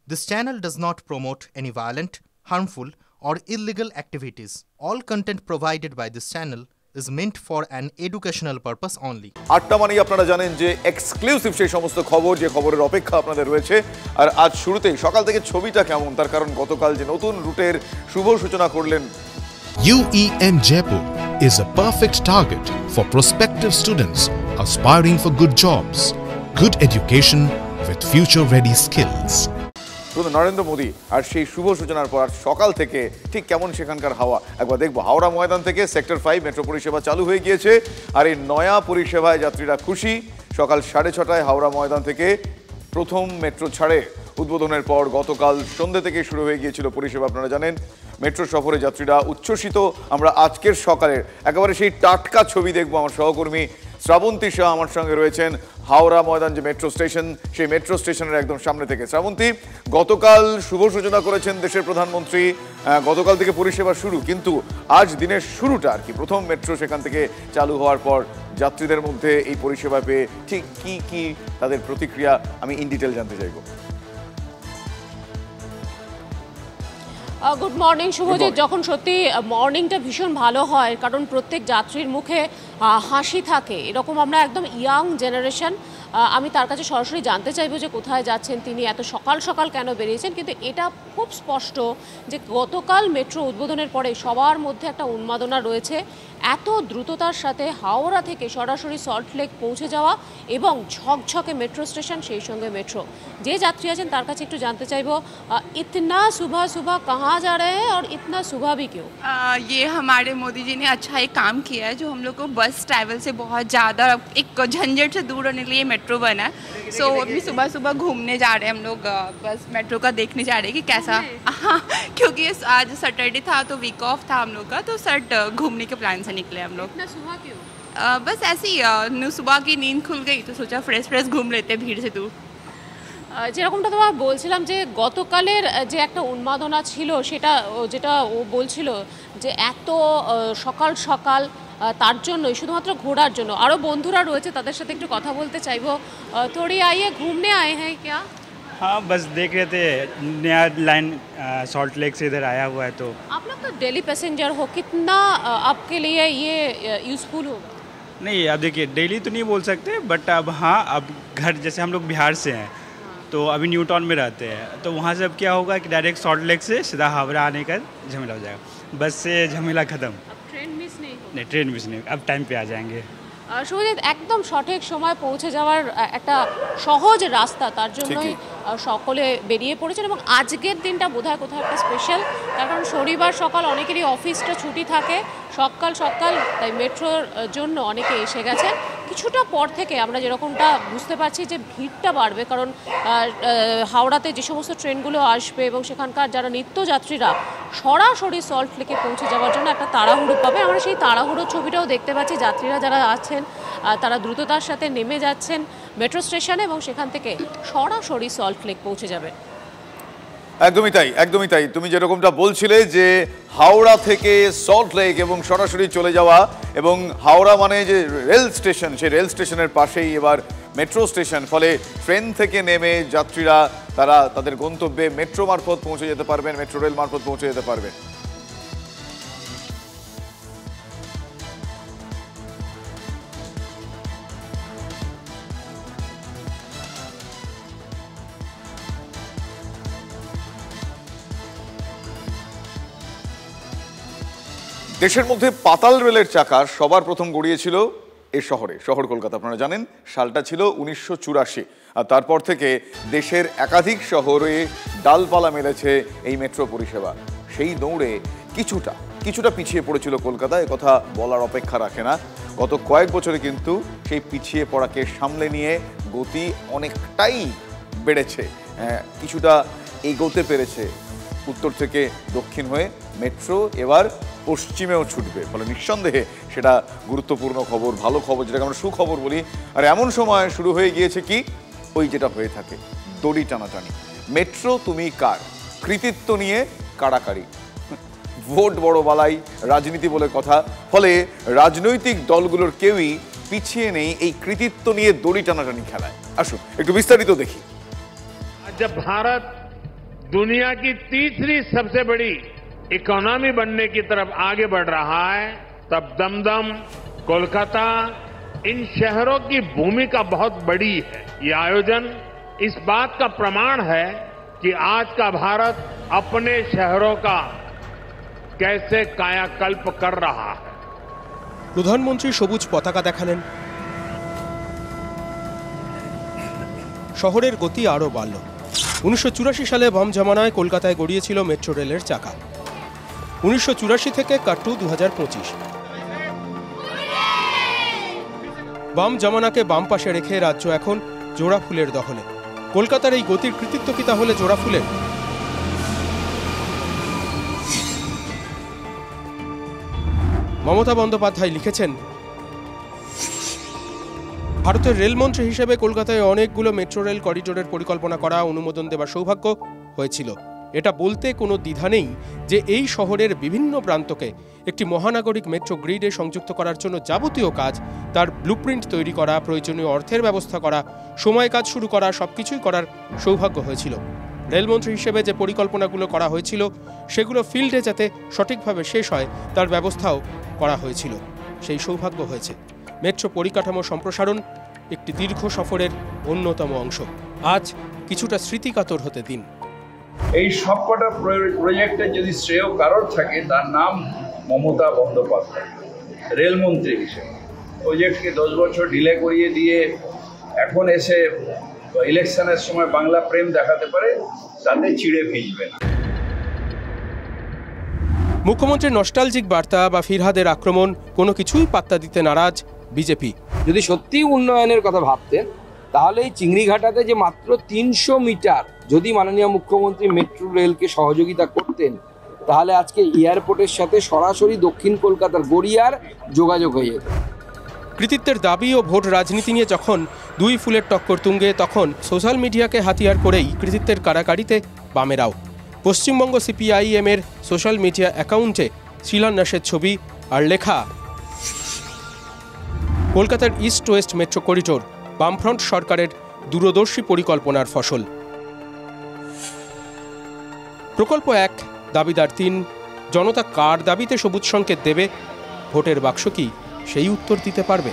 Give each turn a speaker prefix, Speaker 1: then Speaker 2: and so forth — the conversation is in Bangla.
Speaker 1: This channel does not promote any violent, harmful, or illegal activities. All content provided by this channel is meant for an educational purpose only.
Speaker 2: আটটা মানেই আপনারা জানেন যে এক্সক্লুসিভ সেই সমস্ত খবর যে খবরের অপেক্ষা আপনাদের রয়েছে। আর আজ শুরুতেই সকাল থেকে ছবিটা কেমন, তার কারণ গতকাল যে নতুন রুটের শুভ সূচনা করলেন
Speaker 3: UEN Jaipur is a perfect target for prospective students aspiring for good jobs, good education with future-ready skills.
Speaker 2: Narendra Modi আর সেই শুভ সূচনার পর সকাল থেকে ঠিক কেমন সেখানকার হাওয়া একবার দেখবো। হাওড়া ময়দান থেকে সেক্টর 5 মেট্রো পরিষেবা চালু হয়ে গিয়েছে আর এই নয়া পরিষেবায় যাত্রীরা খুশি। সকাল 6:30 হাওড়া ময়দান থেকে প্রথম মেট্রো ছাড়ে। উদ্বোধনের পর গতকাল সন্ধ্যে থেকে শুরু হয়ে গিয়েছিল পরিষেবা। আপনারা জানেন মেট্রো সফরে যাত্রীরা উচ্ছ্বসিত। আমরা আজকের সকালের একেবারে সেই টাটকা ছবি দেখবো। আমার সহকর্মী শ্রাবন্তী শাহ আমার সঙ্গে রয়েছেন হাওড়া ময়দান যে মেট্রো স্টেশন, সেই মেট্রো স্টেশনের একদম সামনে থেকে। শ্রাবন্তী, গতকাল শুভ সূচনা করেছেন দেশের প্রধানমন্ত্রী, গতকাল থেকে পরিষেবা শুরু, কিন্তু আজ দিনের শুরুটা আর কি প্রথম মেট্রো সেখান থেকে চালু হওয়ার পর যাত্রীদের মধ্যে এই পরিষেবা পেয়ে ঠিক কি কি তাদের প্রতিক্রিয়া আমি ইন ডিটেল জানতে চাইব।
Speaker 4: Good morning Subhajit. যখন সত্যি মর্নিংটা ভীষণ ভালো হয়, কারণ প্রত্যেক যাত্রীর মুখে হাসি থাকে, এরকম আমরা একদম ইয়াং জেনারেশন। আমি তার কাছে সরাসরি জানতে চাইবো যে কোথায় যাচ্ছেন তিনি, এত সকাল সকাল কেন বেরিয়েছেন। কিন্তু এটা খুব স্পষ্ট যে গতকাল মেট্রো উদ্বোধনের পরে সবার মধ্যে একটা উন্মাদনা রয়েছে। এত দ্রুততার সাথে হাওড়া থেকে সরাসরি সল্টলেক পৌঁছে যাওয়া এবং ঝকঝকে মেট্রো স্টেশন, সেই সঙ্গে মেট্রো। যে যাত্রী আছেন তার কাছে একটু জানতে চাইবো, ইতনা सुबह सुबह कहाँ जा रहे हैं और इतना सुबह भी क्यों?
Speaker 5: ये हमारे मोदी जी ने अच्छा एक काम किया है, जो हम लोग को बस ट्रैवल से बहुत ज़्यादा एक झंझट से दूर होने के लिए मेट्रो बना है। सो अभी सुबह सुबह घूमने जा रहे हैं हम लोग, बस मेट्रो का देखने जा रहे हैं कि कैसा। हाँ, क्योंकि आज सैटरडे था तो वीक ऑफ था हम लोग का, तो सट घूमने के प्लान से निकले हम लोग।
Speaker 4: इतना सुबह क्यों?
Speaker 5: बस ऐसे ही सुबह की नींद खुल गई तो सोचा फ्रेश फ्रेश घूम लेते भीड़ से दूर।
Speaker 4: যেরকমটা তোমার বলছিলাম যে গতকালের যে একটা উন্মাদনা ছিল, সেটা যেটা ও বলছিল যে এত সকাল সকাল তার জন্যই, শুধুমাত্র ঘোরার জন্য। আরও বন্ধুরা রয়েছে, তাদের সাথে একটু কথা বলতে চাইবো। थोड़ी आइए, घूमने आए हैं क्या?
Speaker 6: हाँ, बस देख रहे थे, नया लाइन सॉल्ट लेक से इधर आया हुआ है। तो
Speaker 4: आप लोग तो डेली पैसेंजर हो, कितना आपके लिए ये यूज़फुल होगा?
Speaker 6: नहीं, अब देखिए डेली तो नहीं बोल सकते, बट अब हाँ, अब घर जैसे हम लोग बिहार से हैं तो अभी न्यू टाउन में रहते हैं, तो वहाँ से अब क्या होगा कि डायरेक्ट सॉल्ट लेक से सीधा हावड़ा आने का झमेला हो जाएगा। बस से झमेला ख़त्म।
Speaker 4: अब ट्रेन मिस नहीं होगा?
Speaker 6: नहीं, ट्रेन मिस नहीं, अब टाइम पे आ जाएंगे।
Speaker 4: শুভজিৎ, একদম সঠিক সময় পৌঁছে যাওয়ার একটা সহজ রাস্তা, তার জন্যই সকলে বেরিয়ে পড়েছেন। এবং আজকের দিনটা বোধহয় কোথাও একটা স্পেশাল, তার কারণ শনিবার সকাল অনেকেরই অফিসটা ছুটি থাকে, সকাল সকাল, তাই মেট্রোর জন্য অনেকে এসে গেছেন। কিছুটা পর থেকে আমরা যেরকমটা বুঝতে পারছি যে ভিড়টা বাড়বে, কারণ হাওড়াতে যে সমস্ত ট্রেনগুলো আসবে এবং সেখানকার যারা নিত্যযাত্রীরা সরাসরি সল্ট লেকে পৌঁছে যাওয়ার জন্য একটা তাড়াহুড়ো পাবে। আমরা সেই তাড়াহুড়োর ছবিটাও দেখতে পাচ্ছি। যাত্রীরা যারা আছেন তারা দ্রুততার সাথে নেমে যাচ্ছেন মেট্রো স্টেশনে এবং সেখান থেকে সরাসরি সল্ট লেক পৌঁছে যাবে।
Speaker 2: একদমই তাই, একদমই তাই। তুমি যেরকমটা বলছিলে যে হাওড়া থেকে সল্ট লেক এবং সরাসরি চলে যাওয়া, এবং হাওড়া মানে যে রেল স্টেশন, সেই রেল স্টেশনের পাশেই এবার মেট্রো স্টেশন। ফলে ট্রেন থেকে নেমে যাত্রীরা তারা তাদের গন্তব্যে মেট্রো মারফত পৌঁছে যেতে পারবেন, মেট্রো রেল মারফত পৌঁছে যেতে পারবেন। দেশের মধ্যে পাতাল রেলের চাকা সবার প্রথম গড়িয়েছিল এ শহরে, শহর কলকাতা। আপনারা জানেন সালটা ছিল 1984, আর তারপর থেকে দেশের একাধিক শহরে ডালপালা মেলেছে এই মেট্রো পরিষেবা। সেই দৌড়ে কিছুটা পিছিয়ে পড়েছিল কলকাতা, কথা বলার অপেক্ষা রাখে না। গত কয়েক বছরে কিন্তু সেই পিছিয়ে পড়াকে সামলে নিয়ে গতি অনেকটাই বেড়েছে, কিছুটা এগোতে পেরেছে। উত্তর থেকে দক্ষিণ হয়ে মেট্রো এবার পশ্চিমেও ছুটবে, ফলে নিঃসন্দেহে সেটা গুরুত্বপূর্ণ খবর, ভালো খবর, যেটাকে আমরা সুখবর বলি। আর এমন সময় শুরু হয়ে গিয়েছে কি, ওই যেটা হয়ে থাকে দড়ি টানাটানি। মেট্রো তুমি কার, কৃতিত্ব নিয়ে কাড়াকাড়ি, ভোট বড় বালাই, রাজনীতি বলে কথা। ফলে রাজনৈতিক দলগুলোর কেউই পিছিয়ে নেই এই কৃতিত্ব নিয়ে দড়ি টানাটানি খেলায়। আসুন একটু বিস্তারিত দেখি।
Speaker 7: जब भारत दुनिया की तीसरी सबसे बड़ी इकोनॉमी बनने की तरफ आगे बढ़ रहा है, तब दमदम, कोलकाता, इन शहरों की भूमिका बहुत बड़ी है। ये आयोजन इस बात का प्रमाण है कि आज का भारत अपने शहरों का कैसे कायाकल्प कर रहा है।
Speaker 8: প্রধানমন্ত্রী সবুজ পতাকা দেখালেন। শহরের গতি আরও বাড়ল। 1984 সালে বাম জামানায় কলকাতায় গড়িয়েছিল মেট্রো রেলের চাকা। 1984 থেকে কাট্টু 2025। বাম জামানাকে বাম পাশে রেখে রাজ্য এখন জোড়া ফুলের দখলে। কলকাতার এই গতির কৃতিত্ব কি তাহলে জোড়া ফুলের? মমতা বন্দ্যোপাধ্যায় লিখেছেন, ভারতের রেলমন্ত্রী হিসেবে কলকাতায় অনেকগুলো মেট্রো রেল করিডোরের পরিকল্পনা করা, অনুমোদন দেওয়ার সৌভাগ্য হয়েছিল। এটা বলতে কোনো দ্বিধা নেই যে এই শহরের বিভিন্ন প্রান্তকে একটি মহানগরিক মেট্রো গ্রিডে সংযুক্ত করার জন্য যাবতীয় কাজ, তার ব্লুপ্রিন্ট তৈরি করা, প্রয়োজনীয় অর্থের ব্যবস্থা করা, সময় কাজ শুরু করা, সবকিছুই করার সৌভাগ্য হয়েছিল। রেলমন্ত্রী হিসেবে যে পরিকল্পনাগুলো করা হয়েছিল সেগুলো ফিল্ডে যাতে সঠিকভাবে শেষ হয় তার ব্যবস্থাও করা হয়েছিল। সেই সৌভাগ্য হয়েছে। মেট্রো পরিকাঠামো সম্প্রসারণ একটি দীর্ঘ সফরের অন্যতম অংশ। আজ কিছুটা স্মৃতিকাতর হতে দিন।
Speaker 9: এই সবকটা প্রজেক্টে যদি শ্রেয় কারোর থাকে তার নাম মমতা বন্দ্যোপাধ্যায়, রেলমন্ত্রী হিসেবে। প্রজেক্টকে 10 বছর ডিলে করিয়ে দিয়ে এখন এসে ইলেকশনের সময় বাংলা প্রেম দেখাতে পারে, তাতে চিড়ে ভিজবে না।
Speaker 8: মুখ্যমন্ত্রীর নস্টালজিক বার্তা বা ফিরহাদের আক্রমণ কোনো কিছুই পাত্তা দিতে নারাজ বিজেপি।
Speaker 10: যদি সত্যি উন্নয়নের কথা ভাবতেন তাহলে এই চিংড়িঘাটাতে যে মাত্র 300 মিটার যদি মাননীয় মুখ্যমন্ত্রী মেট্রো রেলকে সহযোগিতা করতেন তাহলে আজকে এয়ারপোর্টের সাথে সরাসরি দক্ষিণ কলকাতার গড়িয়ার যোগাযোগ হয়ে যেত।
Speaker 8: কৃতিত্বের দাবি ও ভোট রাজনীতি নিয়ে যখন দুই ফুলের টক্কর তুঙ্গে, তখন সোশ্যাল মিডিয়াকে হাতিয়ার করেই কৃতিত্বের কাড়াকাড়িতে বামেরাও। পশ্চিমবঙ্গ সিপিআইএম এর সোশ্যাল মিডিয়া অ্যাকাউন্টে শিলান্যাসের ছবি আর লেখা, কলকাতার ইস্ট ওয়েস্ট মেট্রো করিডোর বামফ্রন্ট সরকারের দূরদর্শী পরিকল্পনার ফসল। প্রকল্প 1, দাবিদার 3, জনতা কার দাবিতে সবুজ সংকেত দেবে? ভোটের বাক্স কি সেই উত্তর দিতে পারবে?